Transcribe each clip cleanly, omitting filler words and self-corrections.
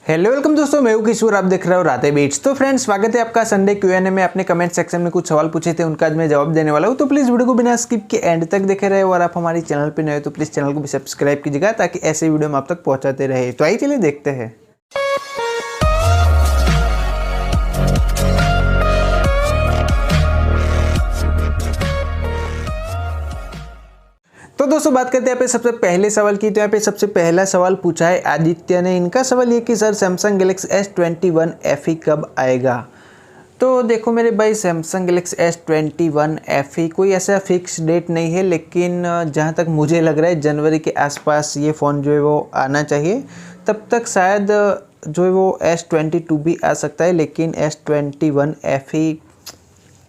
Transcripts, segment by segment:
Hello welcome दोस्तों, मैं हूं किशोर, आप देख रहे हो राधे बीट्स। तो फ्रेंड्स, स्वागत है आपका संडे QnA में। अपने कमेंट सेक्शन में कुछ सवाल पूछे थे, उनका आज मैं जवाब देने वाला हूं। तो प्लीज़ वीडियो को बिना स्किप के एंड तक देखे रहे। और आप हमारे चैनल पे नए हो तो प्लीज़ चैनल को भी सब्सक्राइब कीजिएगा ताकि ऐसे वीडियो हम आप तक पहुँचाते रहे। तो आइए चलिए देखते हैं। तो दोस्तों बात करते हैं यहाँ पे सबसे पहले सवाल की। तो यहाँ पे सबसे पहला सवाल पूछा है आदित्य ने। इनका सवाल ये कि sir Samsung Galaxy S21 FE कब आएगा। तो देखो मेरे भाई, सैमसंग गैलेक्सी S21 FE कोई ऐसा फिक्स डेट नहीं है, लेकिन जहाँ तक मुझे लग रहा है जनवरी के आसपास ये फ़ोन जो है वो आना चाहिए। तब तक शायद जो है वो S22 भी आ सकता है, लेकिन S21 FE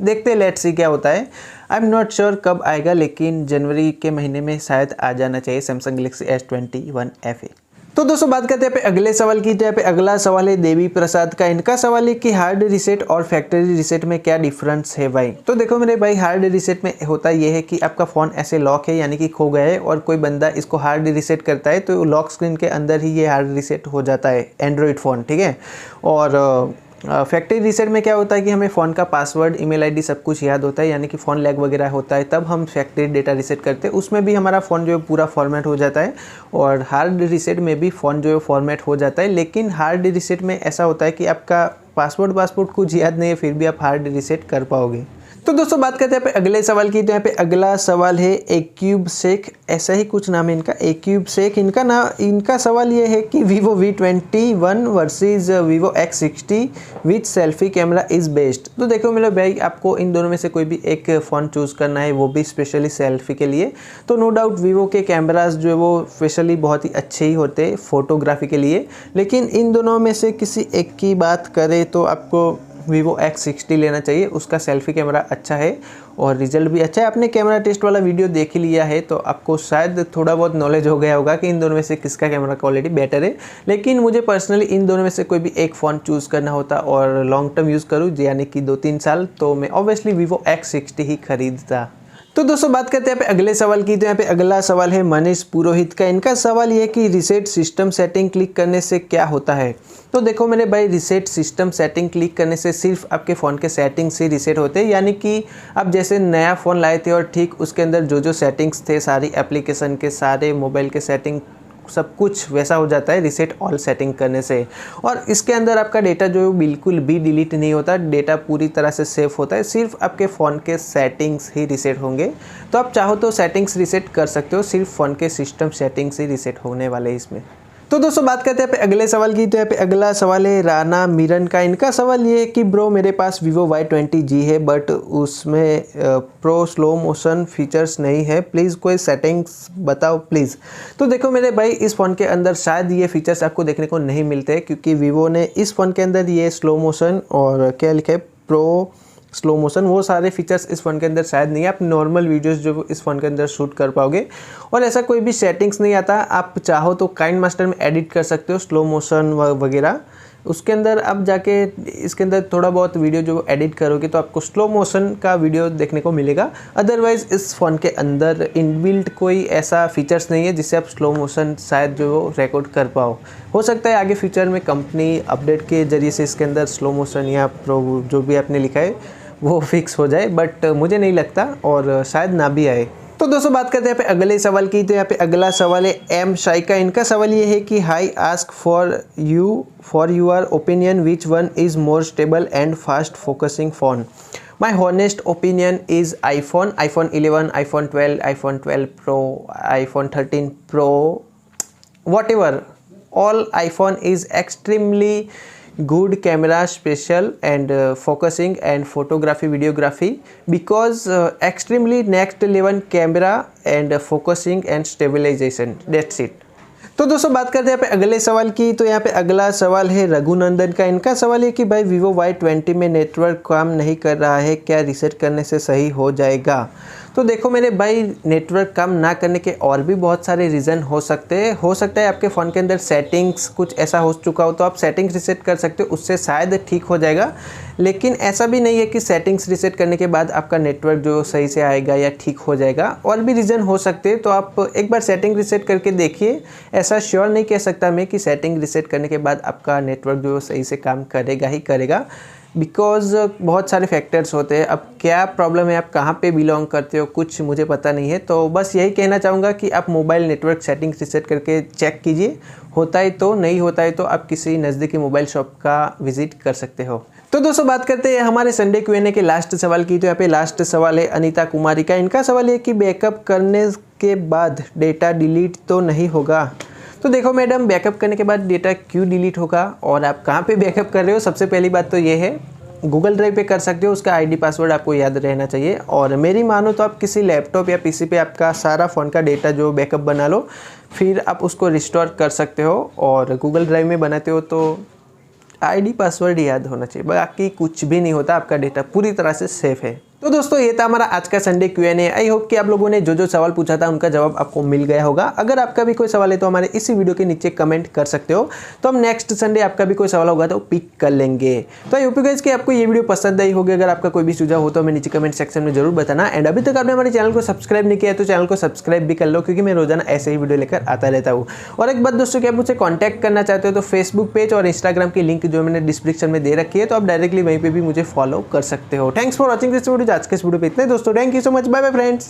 देखते हैं, लेट्स सी क्या होता है। आई एम नॉट श्योर कब आएगा, लेकिन जनवरी के महीने में शायद आ जाना चाहिए सैमसंग गैलेक्सी S21 FE। तो दोस्तों बात करते हैं पे अगले सवाल की। तो यहाँ पे अगला सवाल है देवी प्रसाद का। इनका सवाल है कि हार्ड रीसेट और फैक्ट्री रीसेट में क्या डिफरेंस है भाई। तो देखो मेरे भाई, हार्ड रीसेट में होता ये है कि आपका फ़ोन ऐसे लॉक है, यानी कि खो गया है, और कोई बंदा इसको हार्ड रीसेट करता है तो लॉक स्क्रीन के अंदर ही ये हार्ड रीसेट हो जाता है एंड्रॉयड फ़ोन, ठीक है। और फैक्ट्री रीसेट में क्या होता है कि हमें फ़ोन का पासवर्ड, ईमेल आईडी सब कुछ याद होता है, यानी कि फ़ोन लैग वगैरह होता है, तब हम फैक्ट्री डेटा रीसेट करते हैं। उसमें भी हमारा फ़ोन जो है पूरा फॉर्मेट हो जाता है, और हार्ड रीसेट में भी फ़ोन जो है फॉर्मेट हो जाता है। लेकिन हार्ड रीसेट में ऐसा होता है कि आपका पासवर्ड कुछ याद नहीं है, फिर भी आप हार्ड रीसेट कर पाओगे। तो दोस्तों बात करते हैं पे अगले सवाल की। तो यहाँ पे अगला सवाल है एक्यूब शेख, ऐसा ही कुछ नाम है इनका, एक्यूब शेख। इनका सवाल ये है कि Vivo V21 versus Vivo X60 which selfie camera is best. तो देखो मेरे भाई, आपको इन दोनों में से कोई भी एक फ़ोन चूज़ करना है, वो भी स्पेशली सेल्फी के लिए। तो नो डाउट Vivo के कैमराज जो है वो स्पेशली बहुत ही अच्छे ही होते हैं फोटोग्राफी के लिए। लेकिन इन दोनों में से किसी एक की बात करें तो आपको Vivo X60 लेना चाहिए। उसका सेल्फी कैमरा अच्छा है और रिजल्ट भी अच्छा है। आपने कैमरा टेस्ट वाला वीडियो देख ही लिया है, तो आपको शायद थोड़ा बहुत नॉलेज हो गया होगा कि इन दोनों में से किसका कैमरा क्वालिटी बेटर है। लेकिन मुझे पर्सनली इन दोनों में से कोई भी एक फ़ोन चूज़ करना होता और लॉन्ग टर्म यूज़ करूँ, यानी कि 2-3 साल, तो मैं ऑब्वियसली Vivo X60 ही खरीदता। तो दोस्तों बात करते हैं यहाँ पे अगले सवाल की। तो यहाँ पे अगला सवाल है मनीष पुरोहित का। इनका सवाल ये है कि रीसेट सिस्टम सेटिंग क्लिक करने से क्या होता है। तो देखो मेरे भाई, रीसेट सिस्टम सेटिंग क्लिक करने से सिर्फ आपके फ़ोन के सेटिंग्स से रीसेट होते हैं, यानी कि आप जैसे नया फ़ोन लाए थे और ठीक उसके अंदर जो सेटिंग्स थे, सारी एप्लीकेशन के, सारे मोबाइल के सेटिंग, सब कुछ वैसा हो जाता है रीसेट ऑल सेटिंग करने से। और इसके अंदर आपका डेटा जो है बिल्कुल भी डिलीट नहीं होता, डेटा पूरी तरह से सेफ होता है। सिर्फ आपके फ़ोन के सेटिंग्स ही रीसेट होंगे। तो आप चाहो तो सेटिंग्स रीसेट कर सकते हो, सिर्फ फ़ोन के सिस्टम सेटिंग्स ही रीसेट होने वाले इसमें। तो दोस्तों बात करते हैं अगले सवाल की। तो यहाँ पे अगला सवाल है राना मिरन का। इनका सवाल ये है कि ब्रो मेरे पास Vivo Y20G है, बट उसमें प्रो स्लो मोशन फीचर्स नहीं है, प्लीज़ कोई सेटिंग्स बताओ प्लीज़। तो देखो मेरे भाई, इस फ़ोन के अंदर शायद ये फीचर्स आपको देखने को नहीं मिलते, क्योंकि Vivo ने इस फ़ोन के अंदर ये स्लो मोशन और क्या लिखा है, प्रो स्लो मोशन, वो सारे फीचर्स इस फ़ोन के अंदर शायद नहीं है। आप नॉर्मल वीडियोस जो इस फ़ोन के अंदर शूट कर पाओगे, और ऐसा कोई भी सेटिंग्स नहीं आता। आप चाहो तो काइंड मास्टर में एडिट कर सकते हो स्लो मोशन वगैरह। उसके अंदर आप जाके इसके अंदर थोड़ा बहुत वीडियो जो एडिट करोगे तो आपको स्लो मोशन का वीडियो देखने को मिलेगा। अदरवाइज़ इस फ़ोन के अंदर इनबिल्ट कोई ऐसा फीचर्स नहीं है जिससे आप स्लो मोशन शायद जो रिकॉर्ड कर पाओ। हो सकता है आगे फ्यूचर में कंपनी अपडेट के ज़रिए से इसके अंदर स्लो मोशन या प्रो जो भी आपने लिखा है वो फिक्स हो जाए, बट मुझे नहीं लगता, और शायद ना भी आए। तो दोस्तों बात करते हैं यहाँ पे अगले सवाल की। तो यहाँ पे अगला सवाल है एम शाई का। इनका सवाल ये है कि I ask for your opinion which one is more stable and fast focusing phone. My honest opinion is iPhone 11, iPhone 12, iPhone 12 Pro, iPhone 13 Pro, whatever. All iPhone is extremely good camera, special and focusing and photography, videography, because extremely next level camera and focusing and stabilization, that's it। तो दोस्तों बात करते हैं यहाँ पे अगले सवाल की। तो यहाँ पे अगला सवाल है रघुनंदन का। इनका सवाल है कि भाई Vivo Y20 में नेटवर्क काम नहीं कर रहा है, क्या रीसेट करने से सही हो जाएगा। तो देखो मेरे भाई, नेटवर्क काम ना करने के और भी बहुत सारे रीज़न हो सकते हैं। हो सकता है आपके फ़ोन के अंदर सेटिंग्स कुछ ऐसा हो चुका हो, तो आप सेटिंग्स रीसेट कर सकते हो, उससे शायद ठीक हो जाएगा। लेकिन ऐसा भी नहीं है कि सेटिंग्स रीसेट करने के बाद आपका नेटवर्क जो सही से आएगा या ठीक हो जाएगा, और भी रीज़न हो सकते हैं। तो आप एक बार सेटिंग रीसेट करके देखिए। ऐसा श्योर नहीं कह सकता मैं कि सेटिंग रीसेट करने के बाद आपका नेटवर्क जो सही से काम करेगा ही करेगा, बिकॉज़ बहुत सारे फैक्टर्स होते हैं। अब क्या प्रॉब्लम है, आप कहाँ पे बिलोंग करते हो, कुछ मुझे पता नहीं है। तो बस यही कहना चाहूँगा कि आप मोबाइल नेटवर्क सेटिंग्स रीसेट करके चेक कीजिए, होता है तो, नहीं होता है तो आप किसी नज़दीकी मोबाइल शॉप का विजिट कर सकते हो। तो दोस्तों बात करते हैं हमारे संडे Q&A के लास्ट सवाल की। तो यहाँ पे लास्ट सवाल है अनीता कुमारी का। इनका सवाल है कि बैकअप करने के बाद डेटा डिलीट तो नहीं होगा। तो देखो मैडम, बैकअप करने के बाद डेटा क्यों डिलीट होगा और आप कहाँ पे बैकअप कर रहे हो? सबसे पहली बात तो ये है, गूगल ड्राइव पे कर सकते हो, उसका आईडी पासवर्ड आपको याद रहना चाहिए। और मेरी मानो तो आप किसी लैपटॉप या पीसी पे आपका सारा फ़ोन का डेटा जो बैकअप बना लो, फिर आप उसको रिस्टोर कर सकते हो। और गूगल ड्राइव में बनाते हो तो आईडी पासवर्ड याद होना चाहिए, बाकी कुछ भी नहीं होता, आपका डेटा पूरी तरह से सेफ है। तो दोस्तों ये था हमारा आज का संडे Q&A। आई होप कि आप लोगों ने जो जो सवाल पूछा था उनका जवाब आपको मिल गया होगा। अगर आपका भी कोई सवाल है तो हमारे इसी वीडियो के नीचे कमेंट कर सकते हो, तो हम नेक्स्ट संडे आपका भी कोई सवाल होगा तो पिक कर लेंगे। तो आई होप गाइस कि आपको ये वीडियो पसंद आई होगी। अगर आपका कोई भी सुझाव हो तो हमें नीचे कमेंट सेक्शन में जरूर बताना। एंड अभी तक आपने हमारे चैनल को सब्सक्राइब नहीं किया तो चैनल को सब्सक्राइब भी कर लो, क्योंकि मैं रोजाना ऐसे ही वीडियो लेकर आता रहता हूँ। और एक बात दोस्तों, कि आप मुझसे कॉन्टैक्ट करना चाहते हो तो फेसबुक पेज और इंस्टाग्राम की लिंक जो मैंने डिस्क्रिप्शन में दे रखी है, तो आप डायरेक्टली वहीं पे भी मुझे फॉलो कर सकते हो। Thanks for watching this video. आज के इस वीडियो पे इतना ही दोस्तों। Thank you so much, bye bye friends.